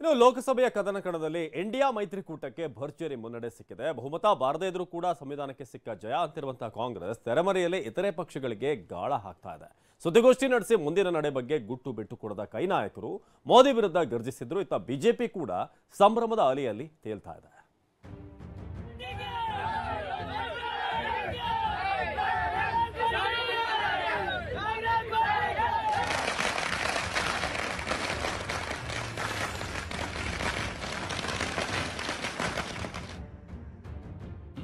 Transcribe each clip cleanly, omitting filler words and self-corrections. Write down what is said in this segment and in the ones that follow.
ಇನ್ನು ಲೋಕಸಭೆಯ ಕದನ ಕಣದಲ್ಲಿ ಇಂಡಿಯಾ ಮೈತ್ರಿಕೂಟಕ್ಕೆ ಭರ್ಜರಿ ಮುನ್ನಡೆ ಸಿಕ್ಕಿದೆ. ಬಹುಮತ ಬಾರದೇ ಇದ್ರೂ ಕೂಡ ಸಂವಿಧಾನಕ್ಕೆ ಸಿಕ್ಕ ಜಯ ಅಂತಿರುವಂತಹ ಕಾಂಗ್ರೆಸ್ ತೆರೆಮರೆಯಲ್ಲಿ ಇತರೆ ಪಕ್ಷಗಳಿಗೆ ಗಾಳ ಹಾಕ್ತಾ ಇದೆ. ಸುದ್ದಿಗೋಷ್ಠಿ ನಡೆಸಿ ಮುಂದಿನ ನಡೆ ಬಗ್ಗೆ ಗುಟ್ಟು ಬಿಟ್ಟು ಕೊಡದ ಕೈ ನಾಯಕರು ಮೋದಿ ವಿರುದ್ಧ ಗರ್ಜಿಸಿದ್ರು. ಇತ್ತ ಬಿಜೆಪಿ ಕೂಡ ಸಂಭ್ರಮದ ಅಲೆಯಲ್ಲಿ ತೇಲ್ತಾ ಇದೆ.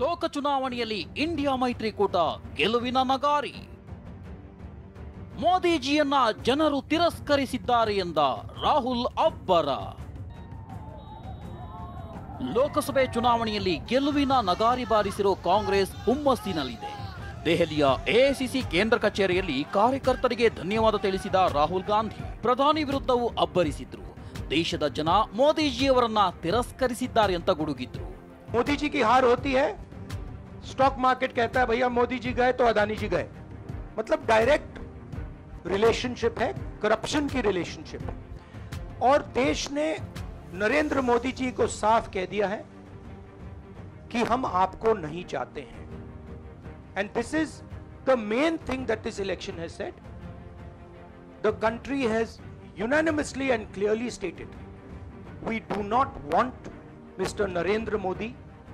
ಲೋಕ ಚುನಾವಣೆಯಲ್ಲಿ ಇಂಡಿಯಾ ಮೈತ್ರಿಕೂಟ ಗೆಲುವಿನ ನಗಾರಿ. ಮೋದಿಜಿಯನ್ನ ಜನರು ತಿರಸ್ಕರಿಸಿದ್ದಾರೆ ಎಂದ ರಾಹುಲ್ ಅಬ್ಬರ. ಲೋಕಸಭೆ ಚುನಾವಣೆಯಲ್ಲಿ ಗೆಲುವಿನ ನಗಾರಿ ಬಾರಿಸಿರೋ ಕಾಂಗ್ರೆಸ್ ಹುಮ್ಮಸ್ಸಿನಲ್ಲಿದೆ. ದೆಹಲಿಯ ಎಐಸಿಸಿ ಕೇಂದ್ರ ಕಚೇರಿಯಲ್ಲಿ ಕಾರ್ಯಕರ್ತರಿಗೆ ಧನ್ಯವಾದ ತಿಳಿಸಿದ ರಾಹುಲ್ ಗಾಂಧಿ ಪ್ರಧಾನಿ ವಿರುದ್ಧವೂ ಅಬ್ಬರಿಸಿದ್ರು. ದೇಶದ ಜನ ಮೋದಿಜಿಯವರನ್ನ ತಿರಸ್ಕರಿಸಿದ್ದಾರೆ ಅಂತ ಗುಡುಗಿದ್ರು. मोदी जी की हार होती है, स्टॉक मार्केट कहता है भैया मोदी जी गए तो अदानी जी गए, मतलब डायरेक्ट रिलेशनशिप है, करप्शन की रिलेशनशिप है। और देश ने नरेंद्र मोदी जी को साफ कह दिया है कि हम आपको नहीं चाहते हैं। And this is the main thing that this election has said. The country has unanimously and clearly stated we do not want Mr. Narendra Modi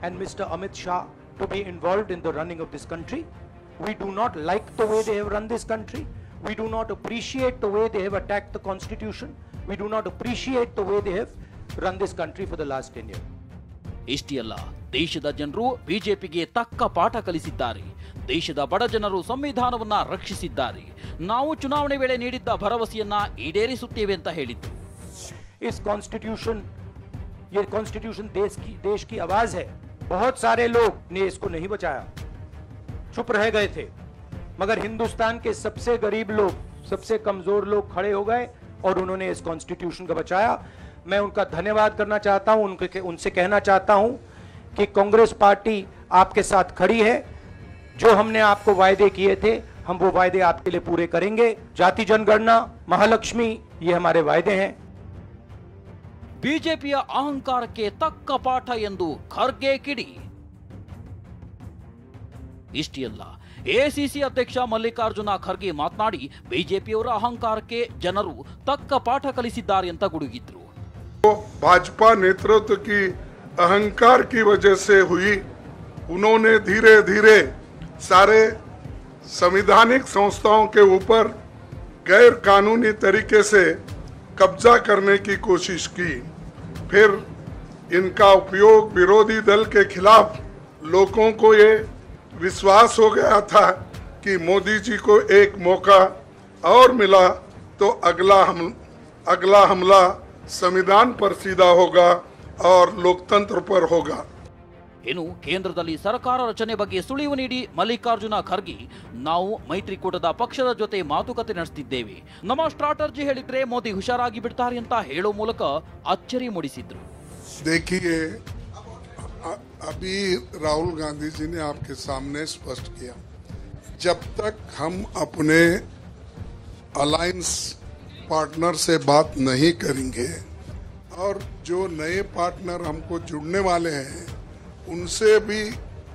and Mr. Amit Shah to be involved in the running of this country. We do not like the way they have run this country. We do not appreciate the way they have attacked the constitution. We do not appreciate the way they have run this country for the last 10 years. ಇಷ್ಟೇ ಅಲ್ಲ, ದೇಶದ ಜನರು ಬಿಜೆಪಿಗೆ ತಕ್ಕ ಪಾಠ ಕಲಿಸಿದ್ದಾರೆ. ದೇಶದ ಬಡ ಜನರು ಸಂವಿಧಾನವನ್ನ ರಕ್ಷಿಸಿದ್ದಾರೆ. ನಾವು ಚುನಾವಣೆ ವೇಳೆ ನೀಡಿದ್ದ ಭರವಸೆಯನ್ನ ಈಡೇರಿಸುತ್ತೇವೆ ಅಂತ ಹೇಳಿದ್ರು. इस कॉन्स्टिट्यूशन, ये कॉन्स्टिट्यूशन देश की आवाज है. बहुत सारे लोग ने इसको नहीं बचाया, चुप रह गए थे, मगर हिंदुस्तान के सबसे गरीब लोग, सबसे कमजोर लोग खड़े हो गए और उन्होंने इस कॉन्स्टिट्यूशन को बचाया. मैं उनका धन्यवाद करना चाहता हूं, उनसे कहना चाहता हूं कि कांग्रेस पार्टी आपके साथ खड़ी है. जो हमने आपको वायदे किए थे, हम वो वायदे आपके लिए पूरे करेंगे. जाति जनगणना, महालक्ष्मी, ये हमारे वायदे हैं. ಬಿಜೆಪಿಯ ಅಹಂಕಾರಕ್ಕೆ ತಕ್ಕ ಪಾಠ ಎಂದು ಖರ್ಗೆ ಕಿಡಿ. ಇಷ್ಟೇ ಅಲ್ಲ, ಎಐಸಿಸಿ ಅಧ್ಯಕ್ಷ ಮಲ್ಲಿಕಾರ್ಜುನ ಖರ್ಗೆ ಮಾತನಾಡಿ ಬಿಜೆಪಿಯವರ ಅಹಂಕಾರಕ್ಕೆ ಜನರು ತಕ್ಕ ಪಾಠ ಕಲಿಸಿದ್ದಾರೆ ಅಂತ ಗುಡುಗಿದ್ರು. भाजपा नेतृत्व की अहंकार की वजह से हुई. उन्होंने धीरे धीरे सारे संवैधानिक संस्थाओं के ऊपर गैर कानूनी तरीके से कब्जा करने की कोशिश की. फिर इनका उपयोग विरोधी दल के खिलाफ, लोगों को ये विश्वास हो गया था कि मोदी जी को एक मौका और मिला तो अगला हमला संविधान पर सीधा होगा और लोकतंत्र पर होगा. ಇನ್ನು ಕೇಂದ್ರದಲ್ಲಿ ಸರ್ಕಾರ ರಚನೆ ಬಗ್ಗೆ ಸುಳಿವು ನೀಡಿ ಮಲ್ಲಿಕಾರ್ಜುನ ಖರ್ಗೆ, ನಾವು ಮೈತ್ರಿಕೂಟದ ಪಕ್ಷದ ಜೊತೆ ಮಾತುಕತೆ ನಡೆಸುತ್ತಿದ್ದೇವೆ, ನಮ್ಮ ಸ್ಟ್ರಾಟರ್ಜಿ ಹೇಳಿದ್ರೆ ಮೋದಿ ಹುಷಾರಾಗಿ ಬಿಡ್ತಾರೆ ಅಂತ ಹೇಳೋ ಮೂಲಕ ಅಚ್ಚರಿ ಮೂಡಿಸಿದ್ರು. देखिए, अभी राहुल गांधी जी ने आपके सामने स्पष्ट किया, जब तक हम अपने अलायंस पार्टनर से बात नहीं करेंगे और जो नए पार्टनर हमको जुड़ने वाले हैं उनसे भी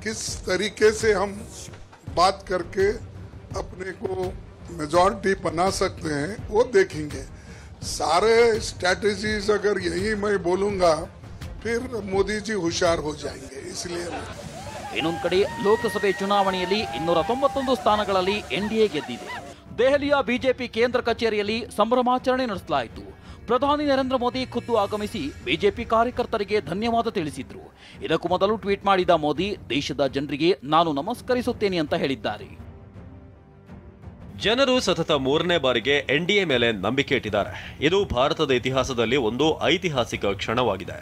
किस तरीके से हम बात करके अपने को मेजॉरिटी बना सकते हैं वो देखेंगे. सारे स्ट्रैटेजीज अगर यही मैं बोलूंगा फिर मोदी जी होशियार हो जाएंगे. इसलिए ಇನ್ನೊಂದು ಕಡೆ ಲೋಕಸಭೆ ಚುನಾವಣೆಯಲ್ಲಿ 291 ಸ್ಥಾನಗಳಲ್ಲಿ ಎನ್ಡಿಎ ಗೆದ್ದಿದೆ. ದೆಹಲಿಯ ಬಿಜೆಪಿ ಕೇಂದ್ರ ಕಚೇರಿಯಲ್ಲಿ ಸಂಭ್ರಮಾಚರಣೆ ನಡೆಸಲಾಯಿತು. ಪ್ರಧಾನಿ ನರೇಂದ್ರ ಮೋದಿ ಖುದ್ದು ಆಗಮಿಸಿ ಬಿಜೆಪಿ ಕಾರ್ಯಕರ್ತರಿಗೆ ಧನ್ಯವಾದ ತಿಳಿಸಿದ್ರು. ಇದಕ್ಕೂ ಮೊದಲು ಟ್ವೀಟ್ ಮಾಡಿದ ಮೋದಿ, ದೇಶದ ಜನರಿಗೆ ನಾನು ನಮಸ್ಕರಿಸುತ್ತೇನೆ ಅಂತ ಹೇಳಿದ್ದಾರೆ. ಜನರು ಸತತ 3ನೇ ಬಾರಿಗೆ ಎನ್ಡಿಎ ಮೇಲೆ ನಂಬಿಕೆ ಇಟ್ಟಿದ್ದಾರೆ. ಇದು ಭಾರತದ ಇತಿಹಾಸದಲ್ಲಿ ಒಂದು ಐತಿಹಾಸಿಕ ಕ್ಷಣವಾಗಿದೆ.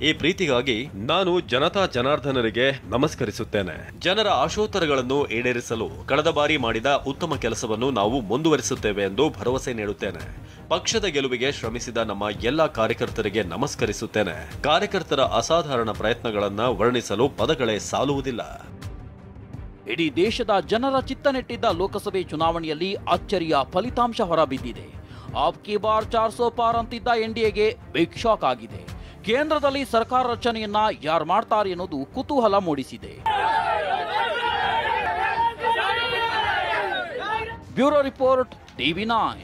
ಈ ಪ್ರೀತಿಗಾಗಿ ನಾನು ಜನತಾ ಜನಾರ್ದನರಿಗೆ ನಮಸ್ಕರಿಸುತ್ತೇನೆ. ಜನರ ಆಶೋತ್ತರಗಳನ್ನು ಈಡೇರಿಸಲು ಕಳೆದ ಬಾರಿ ಮಾಡಿದ ಉತ್ತಮ ಕೆಲಸವನ್ನು ನಾವು ಮುಂದುವರಿಸುತ್ತೇವೆ ಎಂದು ಭರವಸೆ ನೀಡುತ್ತೇನೆ. ಪಕ್ಷದ ಗೆಲುವಿಗೆ ಶ್ರಮಿಸಿದ ನಮ್ಮ ಎಲ್ಲ ಕಾರ್ಯಕರ್ತರಿಗೆ ನಮಸ್ಕರಿಸುತ್ತೇನೆ. ಕಾರ್ಯಕರ್ತರ ಅಸಾಧಾರಣ ಪ್ರಯತ್ನಗಳನ್ನು ವರ್ಣಿಸಲು ಪದಗಳೇ ಸಾಲುವುದಿಲ್ಲ. ಇಡೀ ದೇಶದ ಜನರ ಚಿತ್ತ ನೆಟ್ಟಿದ್ದ ಲೋಕಸಭೆ ಚುನಾವಣೆಯಲ್ಲಿ ಅಚ್ಚರಿಯ ಫಲಿತಾಂಶ ಹೊರಬಿದ್ದಿದೆ. ಆಪ್ ಕಿ ಬಾರ್ 400 ಪಾರ್ ಅಂತಿದ್ದ ಎನ್ಡಿಎಗೆ ಬಿಗ್ ಶಾಕ್ ಆಗಿದೆ. ಕೇಂದ್ರದಲ್ಲಿ ಸರ್ಕಾರ ರಚನೆಯನ್ನ ಯಾರು ಮಾಡ್ತಾರೆ ಅನ್ನೋದು ಕುತೂಹಲ ಮೂಡಿಸಿದೆ. Bureau report, TV9.